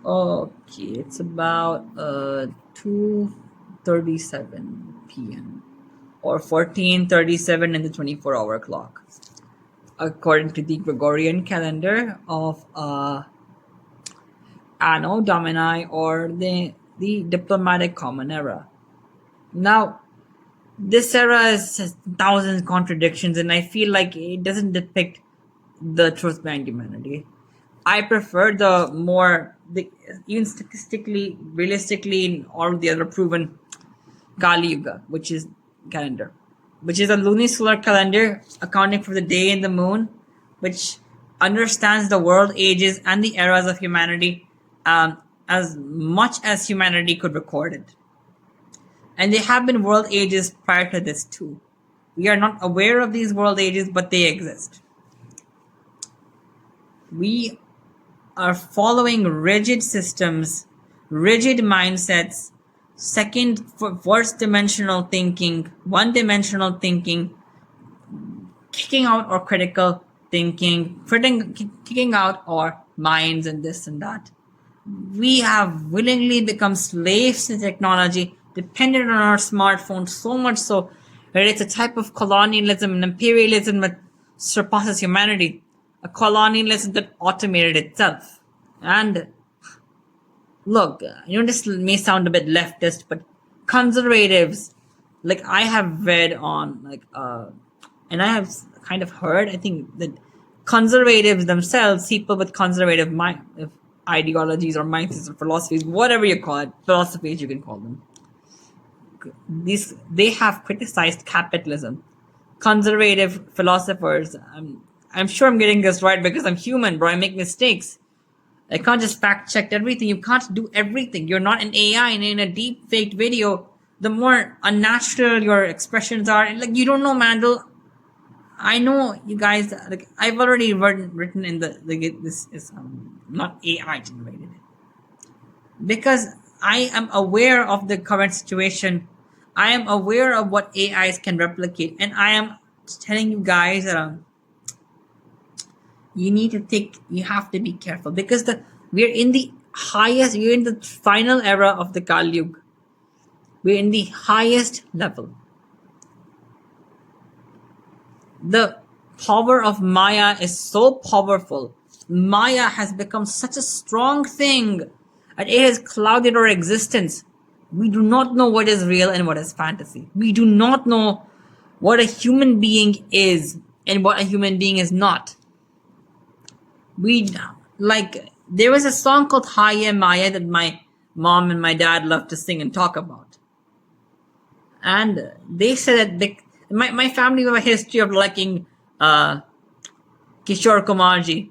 Okay, it's about 2:37 p.m. or 14:37 in the 24-hour clock, according to the Gregorian calendar of Anno Domini, or the diplomatic common era. Now, this era has thousands of contradictions, and I feel like it doesn't depict the truth behind humanity. I prefer even statistically, realistically, in all of the other proven Kali Yuga, which is calendar, which is a lunisolar calendar accounting for the day and the moon, which understands the world ages and the eras of humanity as much as humanity could record it. And there have been world ages prior to this too. We are not aware of these world ages, but they exist. We are following rigid systems, rigid mindsets, first dimensional thinking, one dimensional thinking, kicking out our critical thinking, kicking out our minds and this and that. We have willingly become slaves to technology, dependent on our smartphones, so much so that it's a type of colonialism and imperialism that surpasses humanity. A colonialism that automated itself. And look, this may sound a bit leftist, but conservatives, like I have read on, and I have kind of heard, I think that conservatives themselves, people with conservative ideologies or mindsets or philosophies, whatever you call it, philosophies you can call them, they have criticized capitalism. Conservative philosophers, I'm sure I'm getting this right because I'm human, bro. I make mistakes. I can't just fact check everything. You can't do everything. You're not an AI, and in a deep faked video, the more unnatural your expressions are, like you don't know, Mandel. I know you guys. Like I've already written in this is not AI generated because I am aware of the current situation. I am aware of what AIs can replicate, and I am telling you guys that you have to be careful because we're in the final era of the Kali Yuga. We're in the highest level. The power of Maaya is so powerful. Maaya has become such a strong thing that it has clouded our existence. We do not know what is real and what is fantasy. We do not know what a human being is and what a human being is not. There was a song called Hiya Maaya that my mom and my dad loved to sing and talk about. And they said that my family have a history of liking Kishore Kumarji,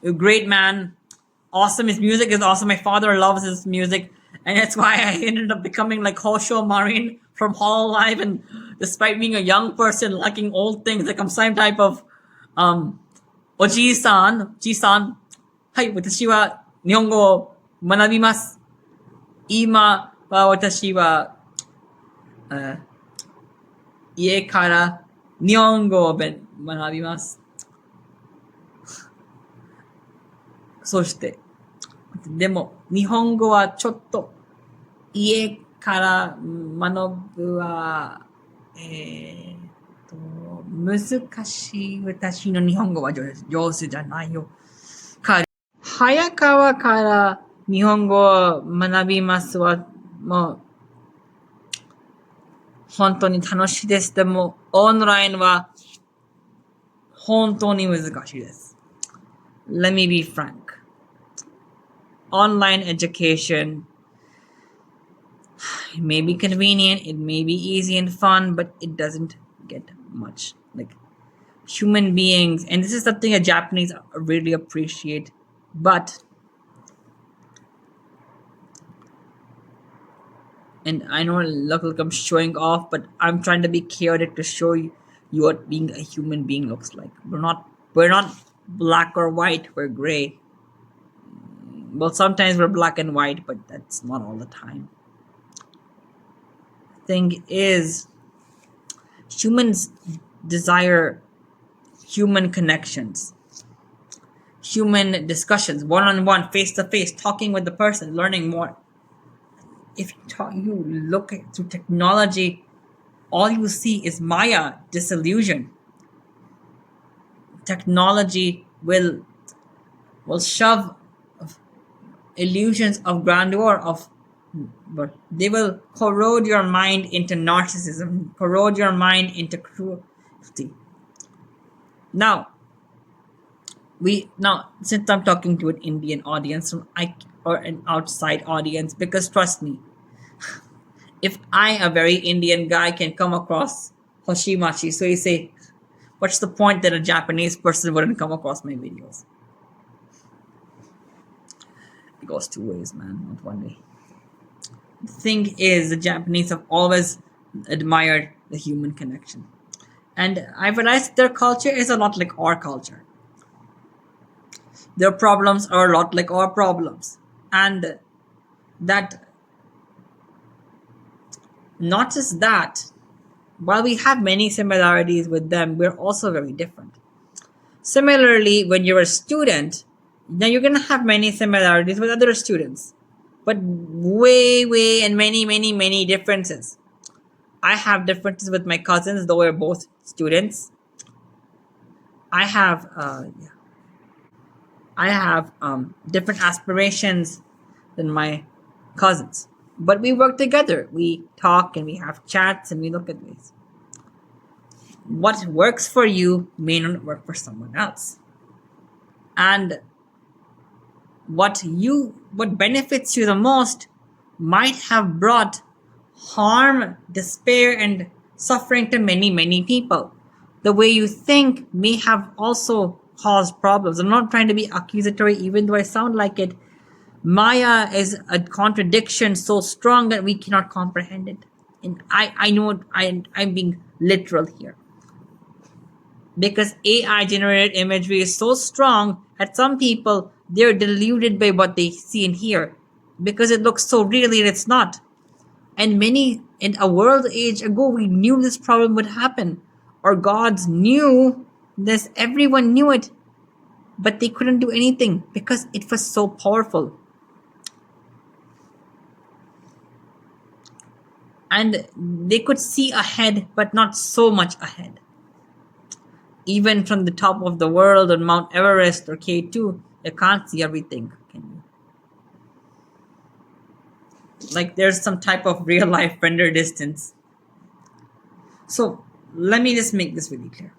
a great man, awesome. His music is awesome. My father loves his music, and that's why I ended up becoming like Hosho Marin from Hololive. And despite being a young person liking old things, like I'm some type of Oji-san,はい、私は日本語を学びます。今は私は、家から日本語を学びます。そして、でも日本語はちょっと家から学ぶは、難しい。私の日本語は上手じゃないよ。早川から日本語を学びますは、もう、本当に楽しいです。でも、オンラインは本当に難しいです。Let me be frank. Online education, it may be convenient, it may be easy and fun, but it doesn't get much. Like human beings, and this is something that Japanese really appreciate, but, and I know look like I'm showing off, but I'm trying to be chaotic to show you what being a human being looks like. We're not black or white, we're gray. Well, sometimes we're black and white, but that's not all the time. Thing is, humans desire human connections. human discussions, one-on-one, face-to-face, talking with the person, learning more. If you look through technology, all you see is Maya, disillusion. Technology will shove illusions of grandeur, but they will corrode your mind into narcissism, corrode your mind into cruelty. Now, since I'm talking to an Indian audience, or an outside audience, because trust me, if I, a very Indian guy, can come across Hoshimachi, so you say, what's the point that a Japanese person wouldn't come across my videos? It goes two ways, man, not one way. The thing is, the Japanese have always admired the human connection. And I realized their culture is a lot like our culture. Their problems are a lot like our problems. And that, not just that, while we have many similarities with them, we're also very different. Similarly, when you're a student, now you're going to have many similarities with other students, but way, and many differences. I have differences with my cousins, though we're both students. I have different aspirations than my cousins, but we work together. We talk and we have chats and we look at ways. What works for you may not work for someone else, and what benefits you the most might have brought harm, despair, and suffering to many people. The way you think may have also caused problems. I'm not trying to be accusatory, even though I sound like it. Maya is a contradiction so strong that we cannot comprehend it. And I know I'm being literal here. Because AI generated imagery is so strong that some people, they're deluded by what they see and hear because it looks so real and it's not. And in a world age ago, we knew this problem would happen. Our gods knew this, everyone knew it, but they couldn't do anything because it was so powerful. And they could see ahead, but not so much ahead. Even from the top of the world on Mount Everest or K2, you can't see everything, can you? Like there's some type of real life render distance. So let me just make this really clear.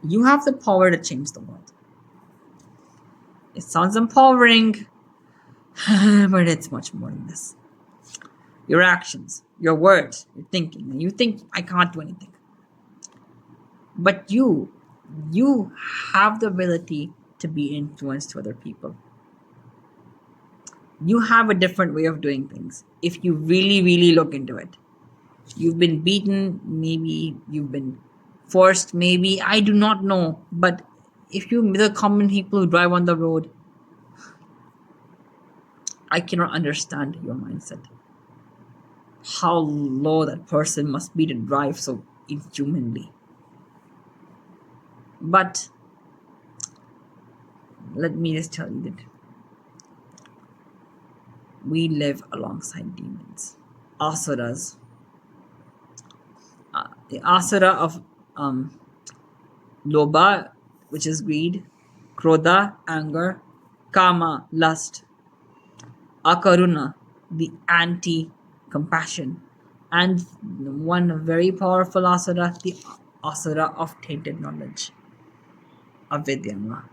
You have the power to change the world. It sounds empowering, but it's much more than this. Your actions, your words, your thinking. And you think, I can't do anything. But you have the ability to be influenced to other people. You have a different way of doing things if you really look into it. You've been beaten, maybe you've been forced, maybe, I do not know. But if you the common people who drive on the road, I cannot understand your mindset. How low that person must be to drive so inhumanly. But let me just tell you that we live alongside demons, asuras. The asura of lobha, which is greed, krodha, anger, kama, lust, akaruna, the anti-compassion, and one very powerful asura, the asura of tainted knowledge, avidyama.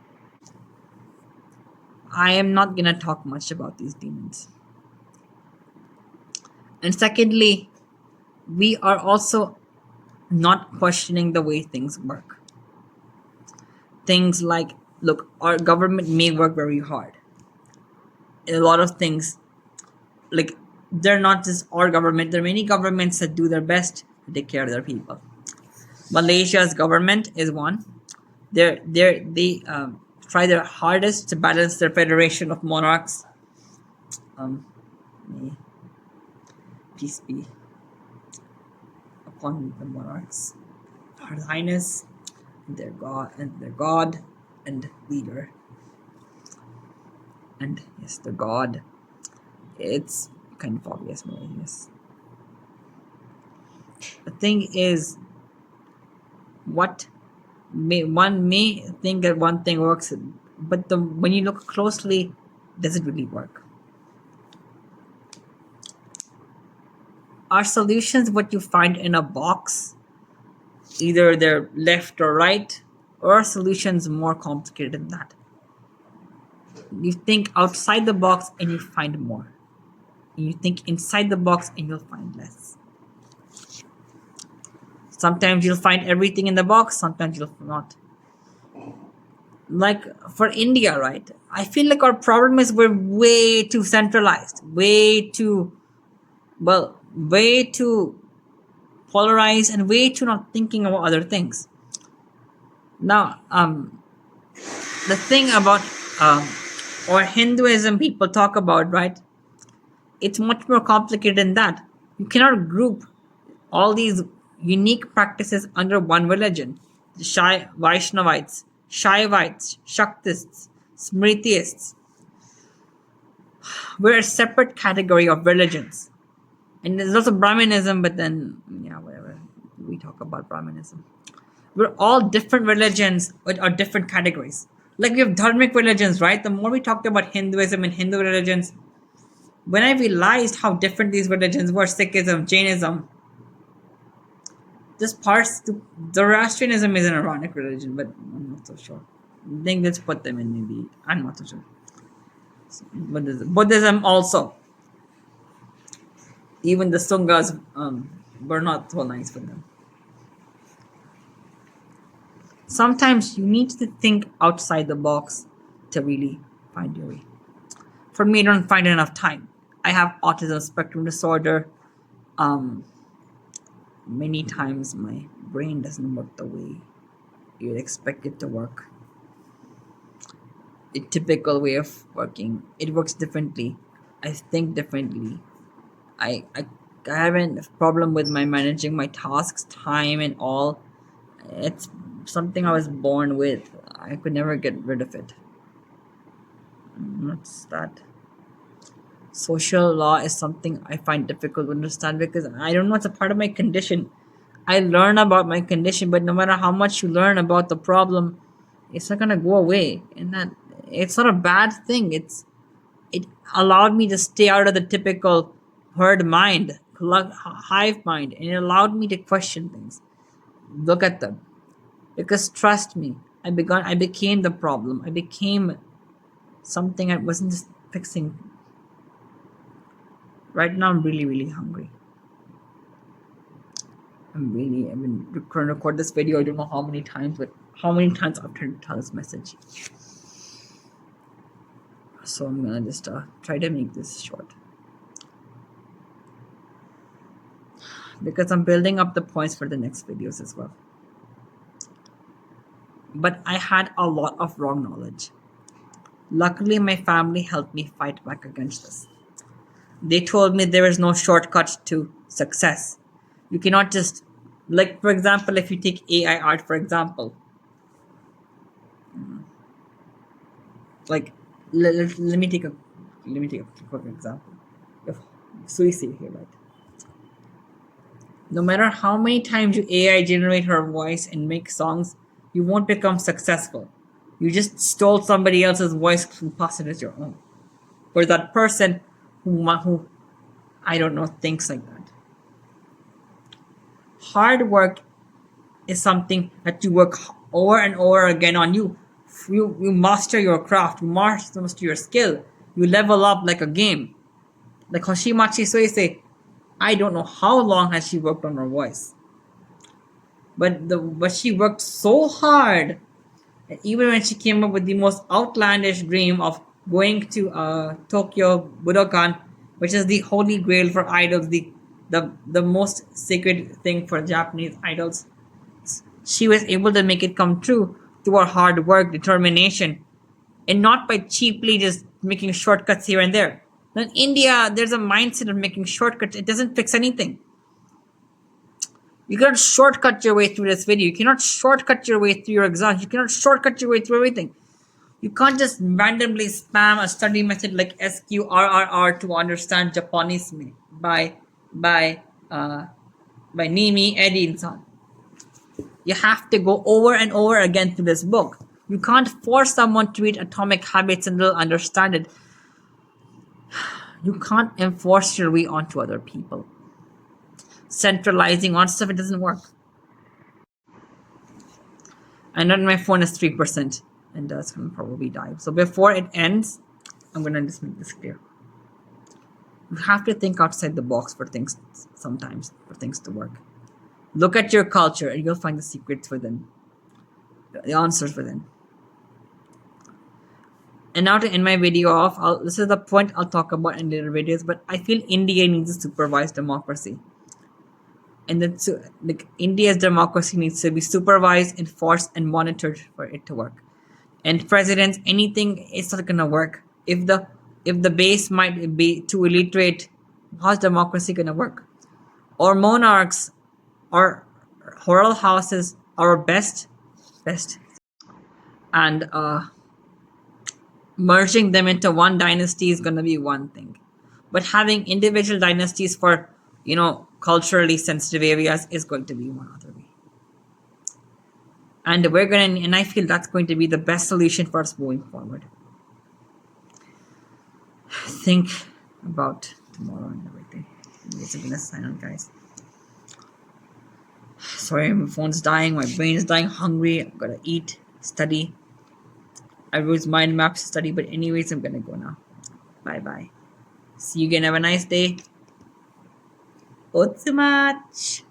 I am not going to talk much about these demons. And secondly, we are also not questioning the way things work. Things like, look, our government may work very hard. A lot of things, like, they're not just our government. There are many governments that do their best to take care of their people. Malaysia's government is one. They try their hardest to balance their federation of monarchs. May peace be upon the monarchs, Her Highness, their God. and leader. And yes, the god. It's kind of obvious, maybe, yes. The thing is, one may think that one thing works, but when you look closely, does it really work? Are solutions what you find in a box, either they're left or right, or are solutions more complicated than that? You think outside the box and you find more. You think inside the box and you'll find less. Sometimes you'll find everything in the box, sometimes you'll not. Like for India, right? I feel like our problem is we're way too centralized, way too polarized, and way too not thinking about other things. Now, the thing about or Hinduism people talk about, right? It's much more complicated than that. You cannot group all these unique practices under one religion. The Vaishnavites, Shaivites, Shaktists, Smritiists. We're a separate category of religions. And there's also Brahmanism, but then, yeah, whatever. We talk about Brahmanism. We're all different religions or different categories. Like we have dharmic religions, right? The more we talked about Hinduism and Hindu religions, when I realized how different these religions were, Sikhism, Jainism, this parts, Zoroastrianism is an Iranic religion, but I'm not so sure. I think let's put them in maybe. I'm not so sure. Buddhism also. Even the Sungas were not so nice with them. Sometimes you need to think outside the box to really find your way. For me, I don't find enough time. I have autism spectrum disorder. Many times my brain doesn't work the way you'd expect it to work. A typical way of working. It works differently. I think differently. I have a problem with my managing my tasks, time, and all. It's something I was born with. I could never get rid of it. What's that? Social law is something I find difficult to understand because I don't know, it's a part of my condition. I learn about my condition, but no matter how much you learn about the problem, it's not gonna go away. And that it's not a bad thing. It allowed me to stay out of the typical herd mind, hive mind, and it allowed me to question things. Look at them. Because trust me, I became the problem. I became something I wasn't just fixing. Right now I'm really, really hungry. I've been trying to record this video, I don't know how many times, but how many times I've tried to tell this message. So I'm gonna just try to make this short. Because I'm building up the points for the next videos as well. But I had a lot of wrong knowledge. Luckily, my family helped me fight back against this. They told me there is no shortcut to success. You cannot just, like, for example, if you take AI art, for example, like, let me take a quick example. If Suicide here, right? No matter how many times you AI generate her voice and make songs, you won't become successful. You just stole somebody else's voice and passed it as your own. For that person who I don't know thinks like that. Hard work is something that you work over and over again on. You master your craft, you master your skill, you level up like a game. Like Hoshimachi Soise, I don't know how long has she worked on her voice. But she worked so hard. And even when she came up with the most outlandish dream of going to Tokyo Budokan, which is the holy grail for idols, the most sacred thing for Japanese idols, she was able to make it come true through her hard work, determination, and not by cheaply just making shortcuts here and there. Now, in India, there's a mindset of making shortcuts. It doesn't fix anything. You cannot shortcut your way through this video. You cannot shortcut your way through your exams. You cannot shortcut your way through everything. You can't just randomly spam a study method like SQRRR to understand Japanese by by uh, by Nimi Edinson. You have to go over and over again through this book. You can't force someone to read Atomic Habits and they'll understand it. You can't enforce your way onto other people. Centralizing on stuff, it doesn't work. I know my phone is 3% and that's gonna probably die. So before it ends, I'm gonna just make this clear. You have to think outside the box for things sometimes, for things to work. Look at your culture and you'll find the secrets within, the answers within. And now to end my video off, this is the point I'll talk about in later videos, but I feel India needs a supervised democracy. And then like India's democracy needs to be supervised, enforced, and monitored for it to work. And presidents, anything, it's not gonna work. If the base might be too illiterate, how's democracy gonna work? Or monarchs or royal houses are best, and merging them into one dynasty is gonna be one thing, but having individual dynasties for culturally sensitive areas is going to be one other way. And I feel that's going to be the best solution for us moving forward. Think about tomorrow and everything. Anyways, I'm gonna sign on, guys. Sorry, my phone's dying, my brain is dying, hungry, I'm gonna eat, study. I use mind maps to study, but anyways, I'm gonna go now. Bye bye. See you again. Have a nice day. Otsumachi.